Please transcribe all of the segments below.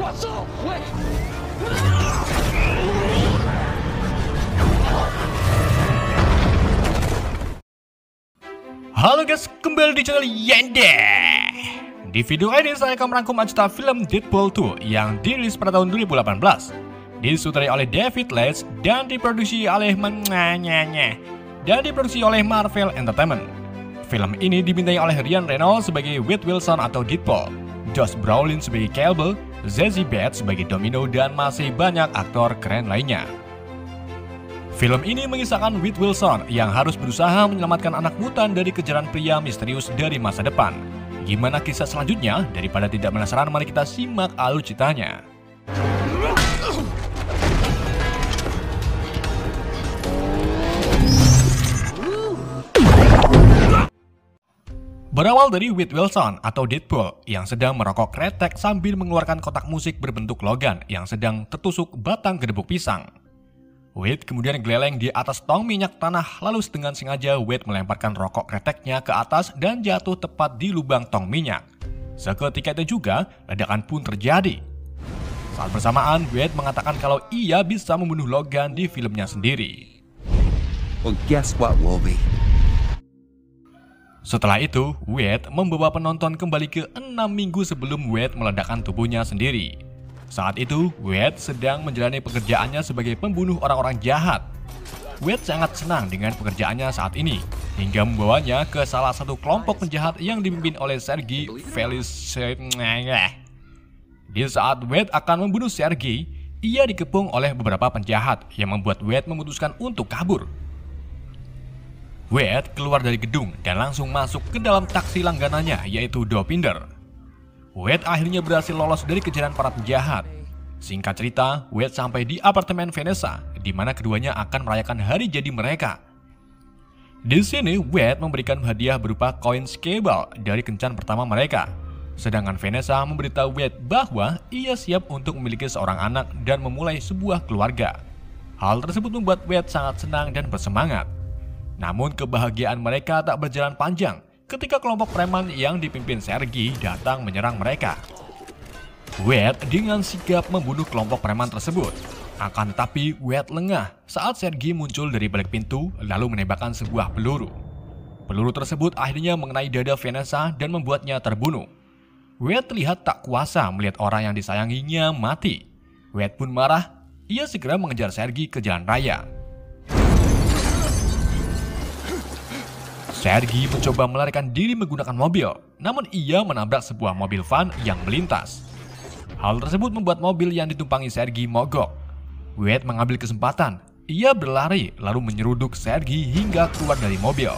Halo guys, kembali di channel Yende. Di video ini saya akan merangkum cerita film Deadpool 2 yang dirilis pada tahun 2018, disutradarai oleh David Leitch dan diproduksi oleh Marvel Entertainment. Film ini dibintangi oleh Ryan Reynolds sebagai Wade Wilson atau Deadpool, Josh Brolin sebagai Cable, Zazie Beetz sebagai Domino, dan masih banyak aktor keren lainnya. Film ini mengisahkan Wade Wilson yang harus berusaha menyelamatkan anak mutan dari kejaran pria misterius dari masa depan. Gimana kisah selanjutnya? Daripada tidak penasaran, mari kita simak alur ceritanya. Berawal dari Wade Wilson atau Deadpool yang sedang merokok kretek sambil mengeluarkan kotak musik berbentuk Logan yang sedang tertusuk batang gedebuk pisang. Wade kemudian geleleng di atas tong minyak tanah, lalu dengan sengaja Wade melemparkan rokok kreteknya ke atas dan jatuh tepat di lubang tong minyak. Seketika itu juga, ledakan pun terjadi. Saat bersamaan, Wade mengatakan kalau ia bisa membunuh Logan di filmnya sendiri. Well, guess what, Wolvie? Setelah itu, Wade membawa penonton kembali ke 6 minggu sebelum Wade meledakkan tubuhnya sendiri. Saat itu, Wade sedang menjalani pekerjaannya sebagai pembunuh orang-orang jahat. Wade sangat senang dengan pekerjaannya saat ini, hingga membawanya ke salah satu kelompok penjahat yang dipimpin oleh Sergei Felicev. Di saat Wade akan membunuh Sergei, ia dikepung oleh beberapa penjahat yang membuat Wade memutuskan untuk kabur. Wade keluar dari gedung dan langsung masuk ke dalam taksi langganannya, yaitu Dopinder. Wade akhirnya berhasil lolos dari kejaran para penjahat. Singkat cerita, Wade sampai di apartemen Vanessa, di mana keduanya akan merayakan hari jadi mereka. Di sini, Wade memberikan hadiah berupa koin Cable dari kencan pertama mereka. Sedangkan Vanessa memberitahu Wade bahwa ia siap untuk memiliki seorang anak dan memulai sebuah keluarga. Hal tersebut membuat Wade sangat senang dan bersemangat. Namun kebahagiaan mereka tak berjalan panjang ketika kelompok preman yang dipimpin Sergei datang menyerang mereka. Wade dengan sigap membunuh kelompok preman tersebut. Akan tetapi Wade lengah saat Sergei muncul dari balik pintu lalu menembakkan sebuah peluru. Peluru tersebut akhirnya mengenai dada Vanessa dan membuatnya terbunuh. Wade terlihat tak kuasa melihat orang yang disayanginya mati. Wade pun marah, ia segera mengejar Sergei ke jalan raya. Sergei mencoba melarikan diri menggunakan mobil, namun ia menabrak sebuah mobil van yang melintas. Hal tersebut membuat mobil yang ditumpangi Sergei mogok. Wade mengambil kesempatan, ia berlari lalu menyeruduk Sergei hingga keluar dari mobil.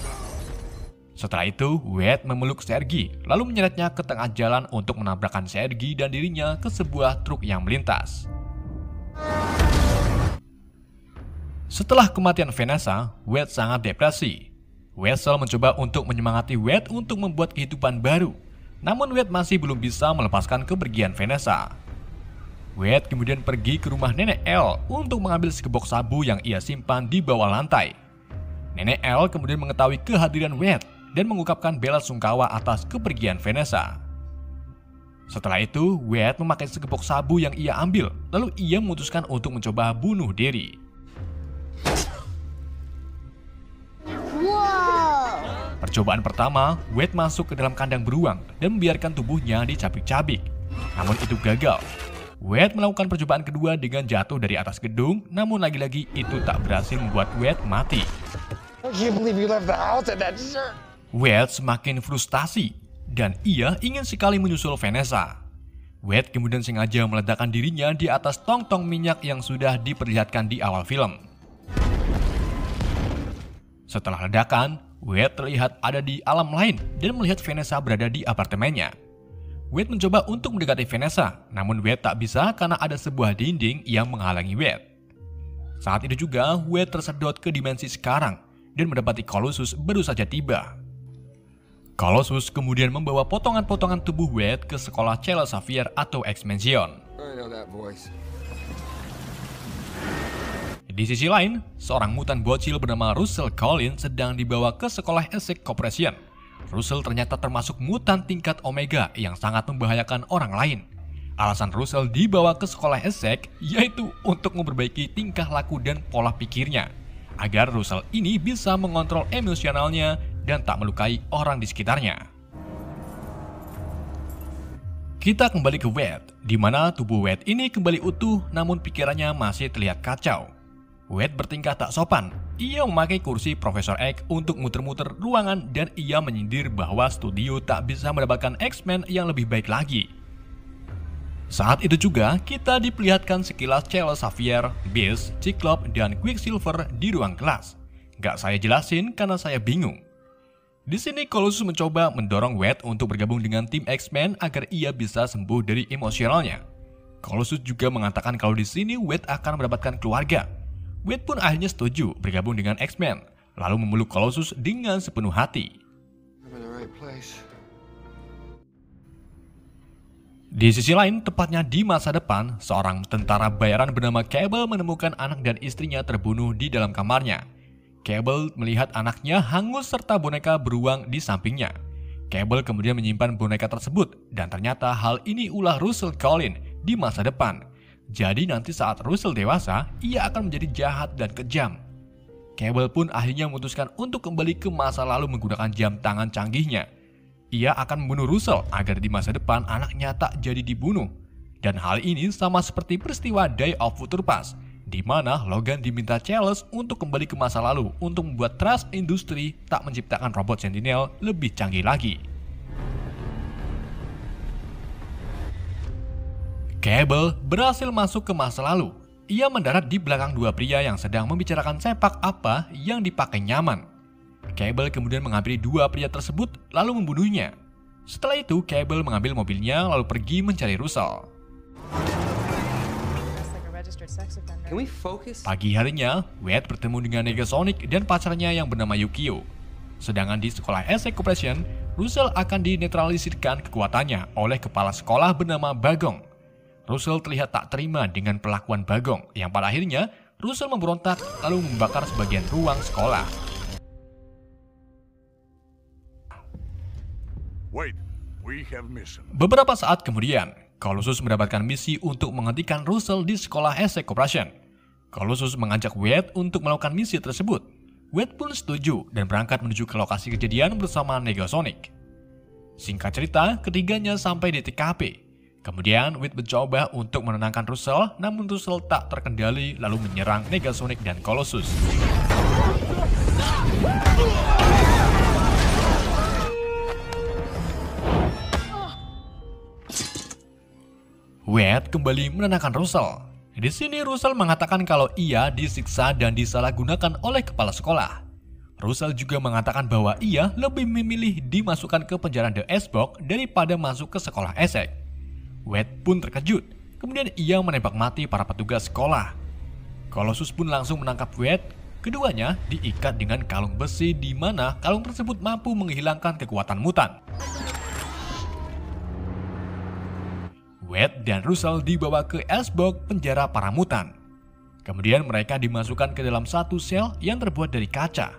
Setelah itu, Wade memeluk Sergei lalu menyeretnya ke tengah jalan untuk menabrakkan Sergei dan dirinya ke sebuah truk yang melintas. Setelah kematian Vanessa, Wade sangat depresi. Weasel mencoba untuk menyemangati Wade untuk membuat kehidupan baru. Namun Wade masih belum bisa melepaskan kepergian Vanessa. Wade kemudian pergi ke rumah Nenek Elle untuk mengambil sekebok sabu yang ia simpan di bawah lantai. Nenek Elle kemudian mengetahui kehadiran Wade dan mengungkapkan bela sungkawa atas kepergian Vanessa. Setelah itu, Wade memakai sekebok sabu yang ia ambil, lalu ia memutuskan untuk mencoba bunuh diri. Percobaan pertama, Wade masuk ke dalam kandang beruang dan membiarkan tubuhnya dicabik-cabik. Namun itu gagal. Wade melakukan percobaan kedua dengan jatuh dari atas gedung, namun lagi-lagi itu tak berhasil membuat Wade mati. Wade semakin frustasi dan ia ingin sekali menyusul Vanessa. Wade kemudian sengaja meledakkan dirinya di atas tong-tong minyak yang sudah diperlihatkan di awal film. Setelah ledakan, Wade terlihat ada di alam lain dan melihat Vanessa berada di apartemennya. Wade mencoba untuk mendekati Vanessa, namun Wade tak bisa karena ada sebuah dinding yang menghalangi Wade. Saat itu juga, Wade tersedot ke dimensi sekarang dan mendapati Colossus baru saja tiba. Colossus kemudian membawa potongan-potongan tubuh Wade ke sekolah Charles Xavier atau X-Mansion. Di sisi lain, seorang mutan bocil bernama Russell Collins sedang dibawa ke sekolah Essex Corporation. Russell ternyata termasuk mutan tingkat Omega yang sangat membahayakan orang lain. Alasan Russell dibawa ke sekolah Essex yaitu untuk memperbaiki tingkah laku dan pola pikirnya, agar Russell ini bisa mengontrol emosionalnya dan tak melukai orang di sekitarnya. Kita kembali ke Wade, di mana tubuh Wade ini kembali utuh namun pikirannya masih terlihat kacau. Wade bertingkah tak sopan. Ia memakai kursi Profesor X untuk muter-muter ruangan dan ia menyindir bahwa studio tak bisa mendapatkan X-Men yang lebih baik lagi. Saat itu juga kita diperlihatkan sekilas Charles Xavier, Beast, Cyclops, dan Quicksilver di ruang kelas. Gak saya jelasin karena saya bingung. Di sini Colossus mencoba mendorong Wade untuk bergabung dengan tim X-Men agar ia bisa sembuh dari emosionalnya. Colossus juga mengatakan kalau di sini Wade akan mendapatkan keluarga. Wade pun akhirnya setuju bergabung dengan X-Men, lalu memeluk Colossus dengan sepenuh hati. Di sisi lain, tepatnya di masa depan, seorang tentara bayaran bernama Cable menemukan anak dan istrinya terbunuh di dalam kamarnya. Cable melihat anaknya hangus serta boneka beruang di sampingnya. Cable kemudian menyimpan boneka tersebut, dan ternyata hal ini ulah Russell Collins di masa depan. Jadi nanti saat Russell dewasa, ia akan menjadi jahat dan kejam. Cable pun akhirnya memutuskan untuk kembali ke masa lalu menggunakan jam tangan canggihnya. Ia akan membunuh Russell agar di masa depan anaknya tak jadi dibunuh. Dan hal ini sama seperti peristiwa Day of Future Past, di mana Logan diminta Charles untuk kembali ke masa lalu untuk membuat Trash Industry tak menciptakan robot Sentinel lebih canggih lagi. Cable berhasil masuk ke masa lalu. Ia mendarat di belakang dua pria yang sedang membicarakan sepak apa yang dipakai nyaman. Cable kemudian menghampiri dua pria tersebut lalu membunuhnya. Setelah itu, Cable mengambil mobilnya lalu pergi mencari Russell. Pagi harinya, Wade bertemu dengan Negasonic dan pacarnya yang bernama Yukio. Sedangkan di sekolah Essex Corporation, Russell akan dinetralisirkan kekuatannya oleh kepala sekolah bernama Bagong. Russell terlihat tak terima dengan perlakuan Bagong, yang pada akhirnya Russell memberontak lalu membakar sebagian ruang sekolah. Beberapa saat kemudian, Colossus mendapatkan misi untuk menghentikan Russell di sekolah Essex Corporation. Colossus mengajak Wade untuk melakukan misi tersebut. Wade pun setuju dan berangkat menuju ke lokasi kejadian bersama Negasonic. Singkat cerita, ketiganya sampai di TKP. Kemudian Wade mencoba untuk menenangkan Russell, namun Russell tak terkendali lalu menyerang Negasonic dan Colossus. Wade kembali menenangkan Russell. Di sini Russell mengatakan kalau ia disiksa dan disalahgunakan oleh kepala sekolah. Russell juga mengatakan bahwa ia lebih memilih dimasukkan ke penjara The Icebox daripada masuk ke sekolah Essex. Wade pun terkejut, kemudian ia menembak mati para petugas sekolah. Colossus pun langsung menangkap Wade. Keduanya diikat dengan kalung besi di mana kalung tersebut mampu menghilangkan kekuatan mutan. Wade dan Russell dibawa ke Icebox penjara para mutan. Kemudian mereka dimasukkan ke dalam satu sel yang terbuat dari kaca.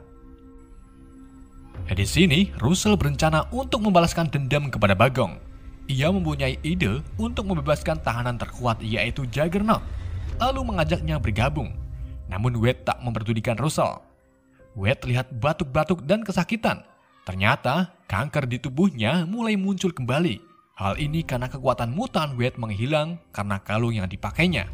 Di sini, Russell berencana untuk membalaskan dendam kepada Bagong. Ia mempunyai ide untuk membebaskan tahanan terkuat yaitu Juggernaut, lalu mengajaknya bergabung. Namun Wade tak memperdulikan Russell. Wade terlihat batuk-batuk dan kesakitan. Ternyata kanker di tubuhnya mulai muncul kembali. Hal ini karena kekuatan mutan Wade menghilang karena kalung yang dipakainya.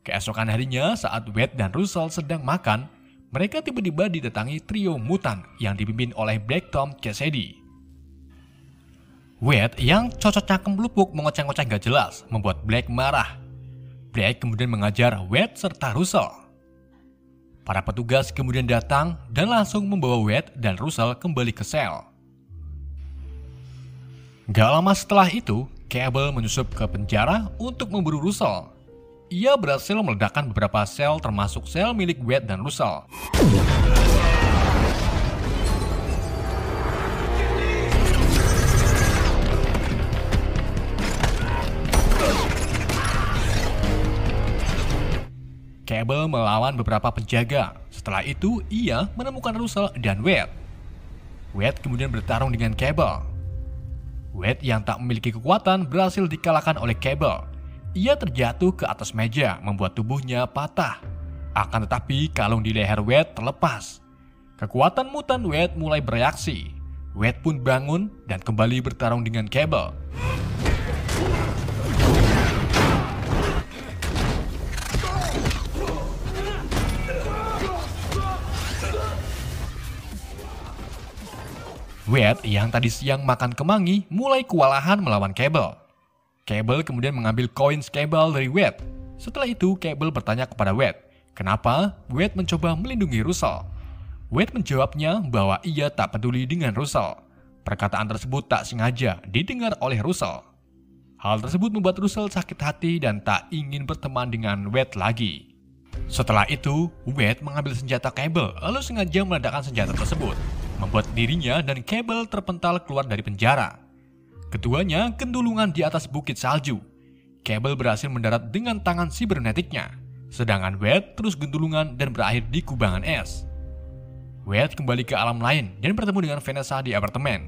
Keesokan harinya saat Wade dan Russell sedang makan, mereka tiba-tiba didatangi trio mutan yang dipimpin oleh Black Tom Cassidy. Wade yang cocoknya kemlupuk mengoceh-ngoceh gak jelas membuat Black marah. Black kemudian mengajar Wade serta Russell. Para petugas kemudian datang dan langsung membawa Wade dan Russell kembali ke sel. Gak lama setelah itu, Cable menyusup ke penjara untuk memburu Russell. Ia berhasil meledakkan beberapa sel termasuk sel milik Wade dan Russell. Cable melawan beberapa penjaga. Setelah itu, ia menemukan Russell dan Wade. Wade kemudian bertarung dengan Cable. Wade yang tak memiliki kekuatan berhasil dikalahkan oleh Cable. Ia terjatuh ke atas meja, membuat tubuhnya patah. Akan tetapi kalung di leher Wade terlepas. Kekuatan mutan Wade mulai bereaksi. Wade pun bangun dan kembali bertarung dengan Cable. Wade yang tadi siang makan kemangi mulai kewalahan melawan Cable. Cable kemudian mengambil koin Cable dari Wade. Setelah itu Cable bertanya kepada Wade, kenapa Wade mencoba melindungi Russell. Wade menjawabnya bahwa ia tak peduli dengan Russell. Perkataan tersebut tak sengaja didengar oleh Russell. Hal tersebut membuat Russell sakit hati dan tak ingin berteman dengan Wade lagi. Setelah itu, Wade mengambil senjata Cable lalu sengaja meledakkan senjata tersebut, membuat dirinya dan Cable terpental keluar dari penjara. Keduanya gendulungan di atas bukit salju. Cable berhasil mendarat dengan tangan sibernetiknya, sedangkan Wade terus gendulungan dan berakhir di kubangan es. Wade kembali ke alam lain dan bertemu dengan Vanessa di apartemen.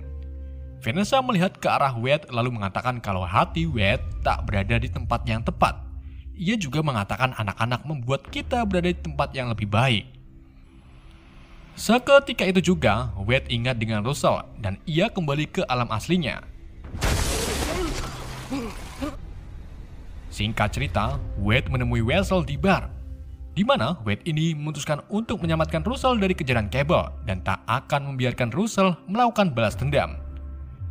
Vanessa melihat ke arah Wade lalu mengatakan kalau hati Wade tak berada di tempat yang tepat. Ia juga mengatakan anak-anak membuat kita berada di tempat yang lebih baik. Seketika itu juga, Wade ingat dengan Russell dan ia kembali ke alam aslinya. Singkat cerita, Wade menemui Weasel di bar, di mana Wade ini memutuskan untuk menyelamatkan Russell dari kejaran Cable dan tak akan membiarkan Russell melakukan balas dendam.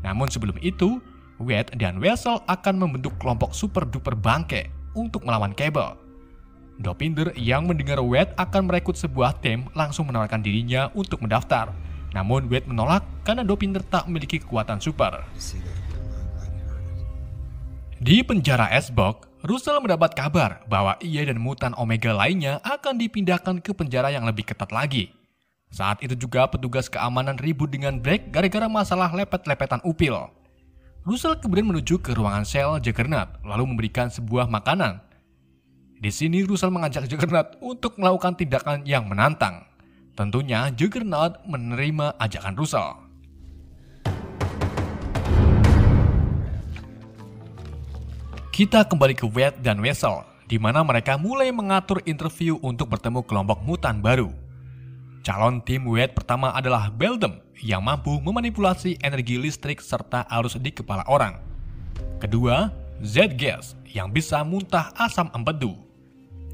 Namun sebelum itu, Wade dan Weasel akan membentuk kelompok super duper bangke untuk melawan Cable. Dopinder yang mendengar Wade akan merekrut sebuah tim langsung menawarkan dirinya untuk mendaftar. Namun Wade menolak karena Dopinder tak memiliki kekuatan super. Di penjara S-Box, Russell mendapat kabar bahwa ia dan mutan Omega lainnya akan dipindahkan ke penjara yang lebih ketat lagi. Saat itu juga petugas keamanan ribut dengan Blake gara-gara masalah lepet-lepetan upil. Russell kemudian menuju ke ruangan sel Juggernaut lalu memberikan sebuah makanan. Di sini Russell mengajak Juggernaut untuk melakukan tindakan yang menantang. Tentunya Juggernaut menerima ajakan Russell. Kita kembali ke Wade dan Weasel, di mana mereka mulai mengatur interview untuk bertemu kelompok mutan baru. Calon tim Wade pertama adalah Beldam, yang mampu memanipulasi energi listrik serta arus di kepala orang. Kedua, Z-Gas, yang bisa muntah asam empedu.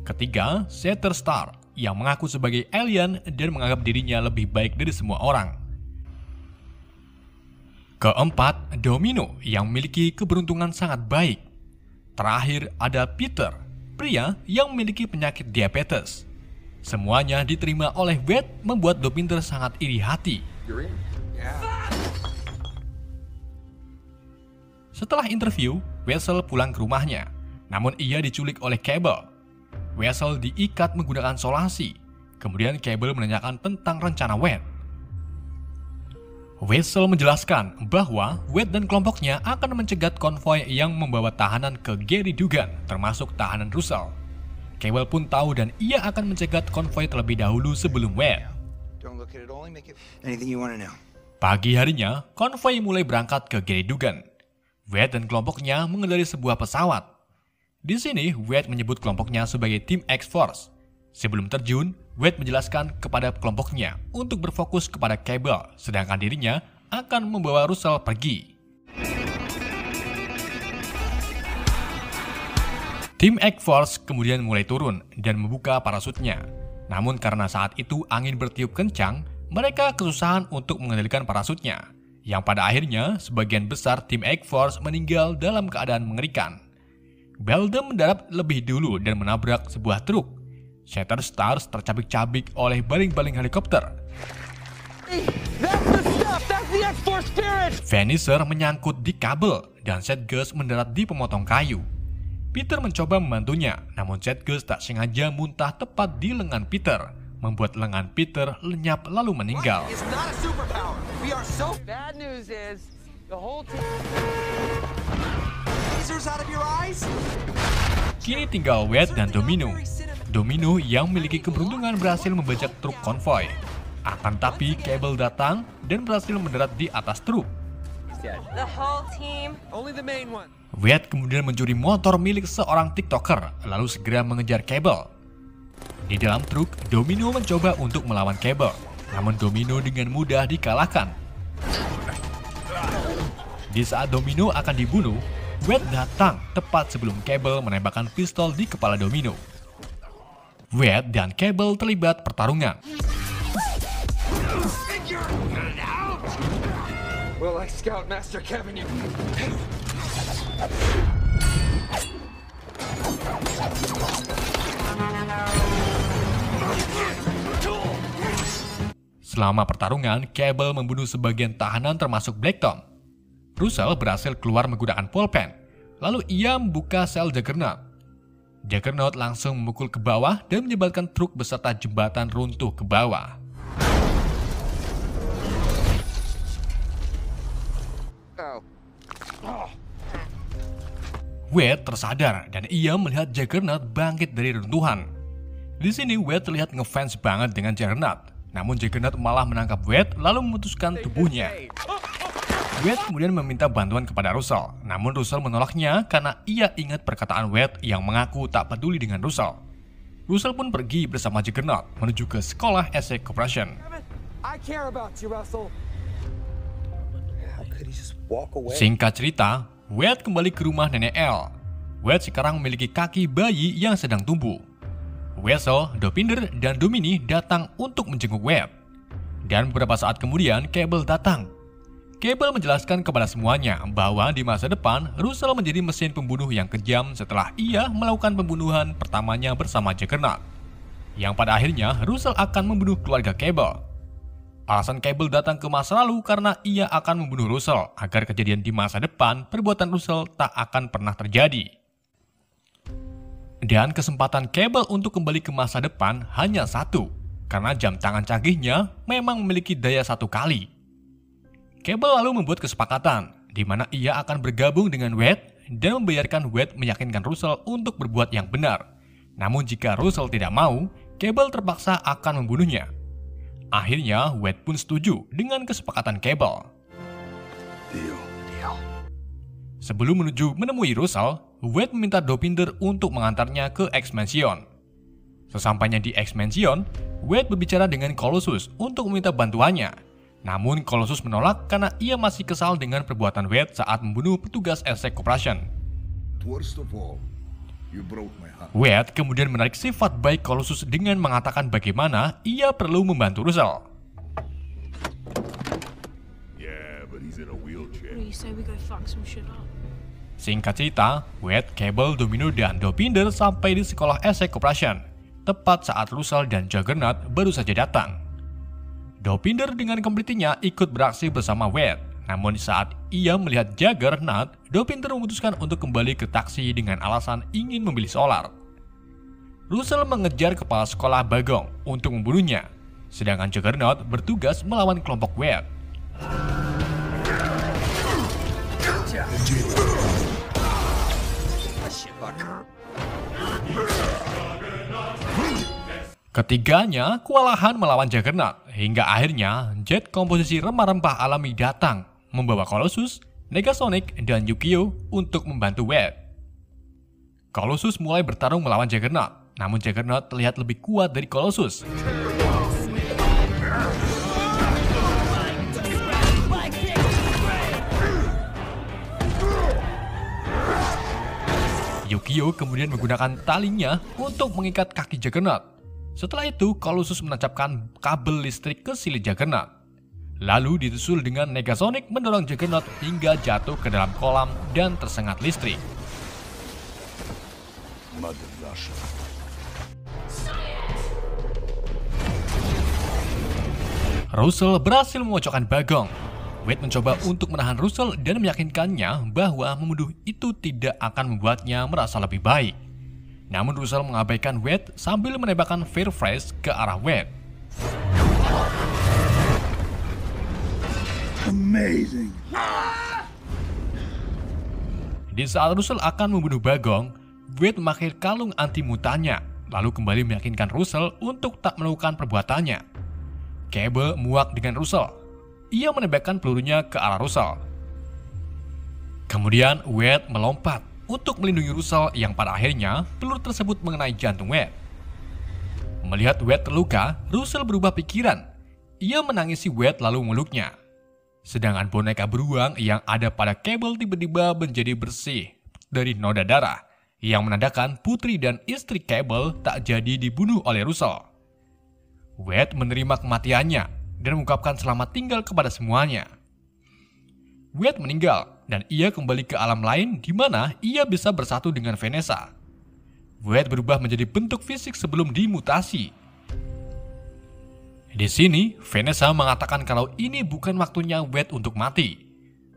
Ketiga, Shatterstar, yang mengaku sebagai alien dan menganggap dirinya lebih baik dari semua orang. Keempat, Domino, yang memiliki keberuntungan sangat baik. Terakhir ada Peter, pria yang memiliki penyakit diabetes. Semuanya diterima oleh Wade membuat Dopinder sangat iri hati. Setelah interview, Weasel pulang ke rumahnya. Namun ia diculik oleh Cable. Weasel diikat menggunakan solasi. Kemudian Cable menanyakan tentang rencana Wade. Weasel menjelaskan bahwa Wade dan kelompoknya akan mencegat konvoi yang membawa tahanan ke Gary Dugan, termasuk tahanan Russell. Cable pun tahu dan ia akan mencegat konvoi terlebih dahulu sebelum Wade. Pagi harinya, konvoi mulai berangkat ke Gary Dugan. Wade dan kelompoknya mengendarai sebuah pesawat. Di sini, Wade menyebut kelompoknya sebagai tim X-Force. Sebelum terjun, Wade menjelaskan kepada kelompoknya untuk berfokus kepada Cable, sedangkan dirinya akan membawa Russell pergi. Tim X-Force kemudian mulai turun dan membuka parasutnya. Namun karena saat itu angin bertiup kencang, mereka kesusahan untuk mengendalikan parasutnya. Yang pada akhirnya, sebagian besar tim X-Force meninggal dalam keadaan mengerikan. Beldam mendarat lebih dulu dan menabrak sebuah truk. Shatterstar tercabik-cabik oleh baling-baling helikopter. Vanisher menyangkut di kabel dan Setgus mendarat di pemotong kayu. Peter mencoba membantunya, namun Setgus tak sengaja muntah tepat di lengan Peter, membuat lengan Peter lenyap lalu meninggal. Kini tinggal Wade dan Domino. Domino yang memiliki keberuntungan berhasil membajak truk konvoi. Akan tapi Cable datang dan berhasil mendarat di atas truk. yet. The whole team. Only the main one. Wade kemudian mencuri motor milik seorang TikToker, lalu segera mengejar Cable. Di dalam truk, Domino mencoba untuk melawan Cable, namun Domino dengan mudah dikalahkan. Di saat Domino akan dibunuh, Wade datang tepat sebelum Cable menembakkan pistol di kepala Domino. Wade dan Cable terlibat pertarungan. Well, like Scoutmaster Kevin, you... Selama pertarungan, Cable membunuh sebagian tahanan termasuk Black Tom. Russell berhasil keluar menggunakan pulpen, lalu ia membuka sel Juggernaut. Juggernaut langsung memukul ke bawah dan menyebabkan truk beserta jembatan runtuh ke bawah. Wade tersadar dan ia melihat Juggernaut bangkit dari runtuhan. Di sini Wade terlihat ngefans banget dengan Juggernaut, namun Juggernaut malah menangkap Wade lalu memutuskan tubuhnya. Wade kemudian meminta bantuan kepada Russell, namun Russell menolaknya karena ia ingat perkataan Wade yang mengaku tak peduli dengan Russell. Russell pun pergi bersama Juggernaut menuju ke sekolah Essex Corporation. I care about you, Russell. How could he just walk away? Singkat cerita, Wade kembali ke rumah nenek Elle. Wade sekarang memiliki kaki bayi yang sedang tumbuh. Wessel, Dopinder, dan Domini datang untuk menjenguk Wade. Dan beberapa saat kemudian, Cable datang. Cable menjelaskan kepada semuanya bahwa di masa depan, Russell menjadi mesin pembunuh yang kejam setelah ia melakukan pembunuhan pertamanya bersama Juggernaut. Yang pada akhirnya, Russell akan membunuh keluarga Cable. Alasan Cable datang ke masa lalu karena ia akan membunuh Russell agar kejadian di masa depan perbuatan Russell tak akan pernah terjadi. Dan kesempatan Cable untuk kembali ke masa depan hanya satu, karena jam tangan canggihnya memang memiliki daya satu kali. Cable lalu membuat kesepakatan di mana ia akan bergabung dengan Wade dan membiarkan Wade meyakinkan Russell untuk berbuat yang benar. Namun jika Russell tidak mau, Cable terpaksa akan membunuhnya. Akhirnya, Wade pun setuju dengan kesepakatan Cable. Deal. Sebelum menemui Russell, Wade meminta Dopinder untuk mengantarnya ke X-Mansion. Sesampainya di X-Mansion, Wade berbicara dengan Colossus untuk meminta bantuannya. Namun Colossus menolak karena ia masih kesal dengan perbuatan Wade saat membunuh petugas Essex Corporation. Worst of all, you broke my heart. Wade kemudian menarik sifat baik Colossus dengan mengatakan bagaimana ia perlu membantu Russell. Yeah, but he's in a wheelchair. What do you say we go fuck some shit up? Singkat cerita, Wade, Cable, Domino, dan Dopinder sampai di sekolah Essex Corporation, tepat saat Russell dan Juggernaut baru saja datang. Dopinder dengan komplitinya ikut beraksi bersama Wade, namun saat ia melihat Juggernaut, Dopinder memutuskan untuk kembali ke taksi dengan alasan ingin membeli solar. Russell mengejar kepala sekolah Bagong untuk membunuhnya, sedangkan Juggernaut bertugas melawan kelompok Wade. Ketiganya kewalahan melawan Juggernaut, hingga akhirnya Jet komposisi rempah-rempah alami datang, membawa Colossus, Negasonic, dan Yukio untuk membantu Wade. Colossus mulai bertarung melawan Juggernaut, namun Juggernaut terlihat lebih kuat dari Colossus. Yukio kemudian menggunakan talinya untuk mengikat kaki Juggernaut. Setelah itu, Colossus menancapkan kabel listrik ke sili Juggernaut. Lalu disusul dengan Negasonic mendorong Juggernaut hingga jatuh ke dalam kolam dan tersengat listrik. Mother Russia. Russell berhasil memojokkan Bagong. Wade mencoba untuk menahan Russell dan meyakinkannya bahwa membunuh itu tidak akan membuatnya merasa lebih baik. Namun Russell mengabaikan Wade sambil menembakkan Fear Phrase ke arah Wade. Amazing. Di saat Russell akan membunuh Bagong, Wade memakai kalung anti-mutannya, lalu kembali meyakinkan Russell untuk tak melakukan perbuatannya. Cable muak dengan Russell. Ia menembakkan pelurunya ke arah Russell. Kemudian Wade melompat untuk melindungi Russell yang pada akhirnya peluru tersebut mengenai jantung Wade. Melihat Wade terluka, Russell berubah pikiran. Ia menangisi Wade lalu memeluknya. Sedangkan boneka beruang yang ada pada Cable tiba-tiba menjadi bersih dari noda darah, yang menandakan putri dan istri Cable tak jadi dibunuh oleh Russell. Wade menerima kematiannya dan mengungkapkan selamat tinggal kepada semuanya. Wade meninggal dan ia kembali ke alam lain di mana ia bisa bersatu dengan Vanessa. Wade berubah menjadi bentuk fisik sebelum dimutasi. Di sini, Vanessa mengatakan kalau ini bukan waktunya Wade untuk mati.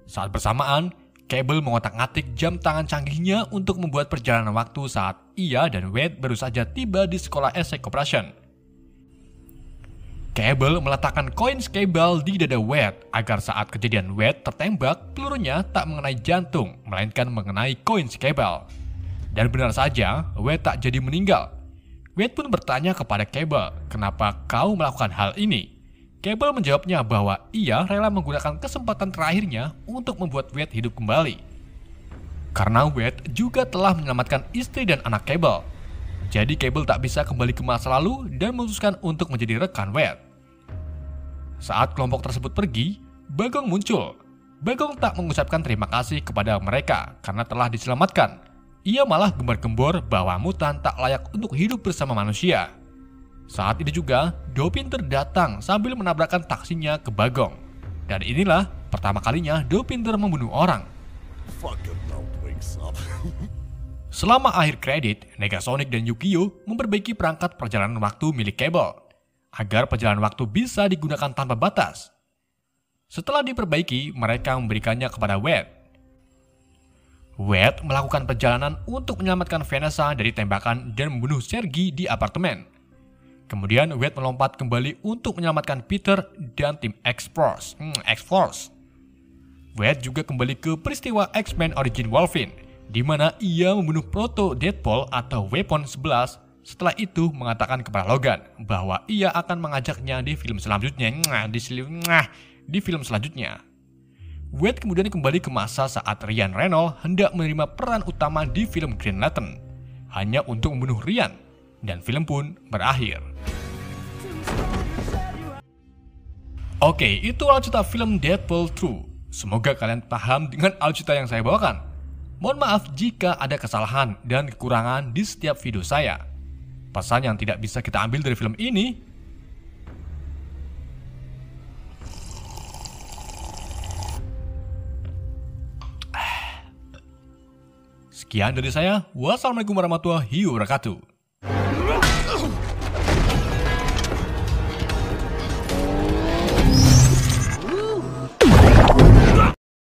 Saat bersamaan, Cable mengotak-ngatik jam tangan canggihnya untuk membuat perjalanan waktu saat ia dan Wade baru saja tiba di sekolah Essex Corporation. Cable meletakkan koin Cable di dada Wade agar saat kejadian Wade tertembak, pelurunya tak mengenai jantung, melainkan mengenai koin Cable. Dan benar saja, Wade tak jadi meninggal. Wade pun bertanya kepada Cable, kenapa kau melakukan hal ini? Cable menjawabnya bahwa ia rela menggunakan kesempatan terakhirnya untuk membuat Wade hidup kembali. Karena Wade juga telah menyelamatkan istri dan anak Cable. Jadi Cable tak bisa kembali ke masa lalu dan memutuskan untuk menjadi rekan Wade. Saat kelompok tersebut pergi, Bagong muncul. Bagong tak mengucapkan terima kasih kepada mereka karena telah diselamatkan. Ia malah gembar-gembor bahwa mutan tak layak untuk hidup bersama manusia. Saat itu juga, Dopinder datang sambil menabrakkan taksinya ke Bagong. Dan inilah pertama kalinya Dopinder membunuh orang. Fucking mouth wakes up. Selama akhir kredit, Negasonic dan Yukio memperbaiki perangkat perjalanan waktu milik Cable agar perjalanan waktu bisa digunakan tanpa batas. Setelah diperbaiki, mereka memberikannya kepada Wade. Wade melakukan perjalanan untuk menyelamatkan Vanessa dari tembakan dan membunuh Sergei di apartemen. Kemudian Wade melompat kembali untuk menyelamatkan Peter dan tim X-Force. Wade juga kembali ke peristiwa X-Men Origin Wolverine, di mana ia membunuh Proto Deadpool atau Weapon 11. Setelah itu mengatakan kepada Logan bahwa ia akan mengajaknya di film selanjutnya. Wade kemudian kembali ke masa saat Ryan Reynolds hendak menerima peran utama di film Green Lantern, hanya untuk membunuh Ryan, dan film pun berakhir. Oke, itu alur cerita film Deadpool 2. Semoga kalian paham dengan alur cerita yang saya bawakan. Mohon maaf jika ada kesalahan dan kekurangan di setiap video saya. Pesan yang tidak bisa kita ambil dari film ini, sekian dari saya. Wassalamualaikum warahmatullahi wabarakatuh.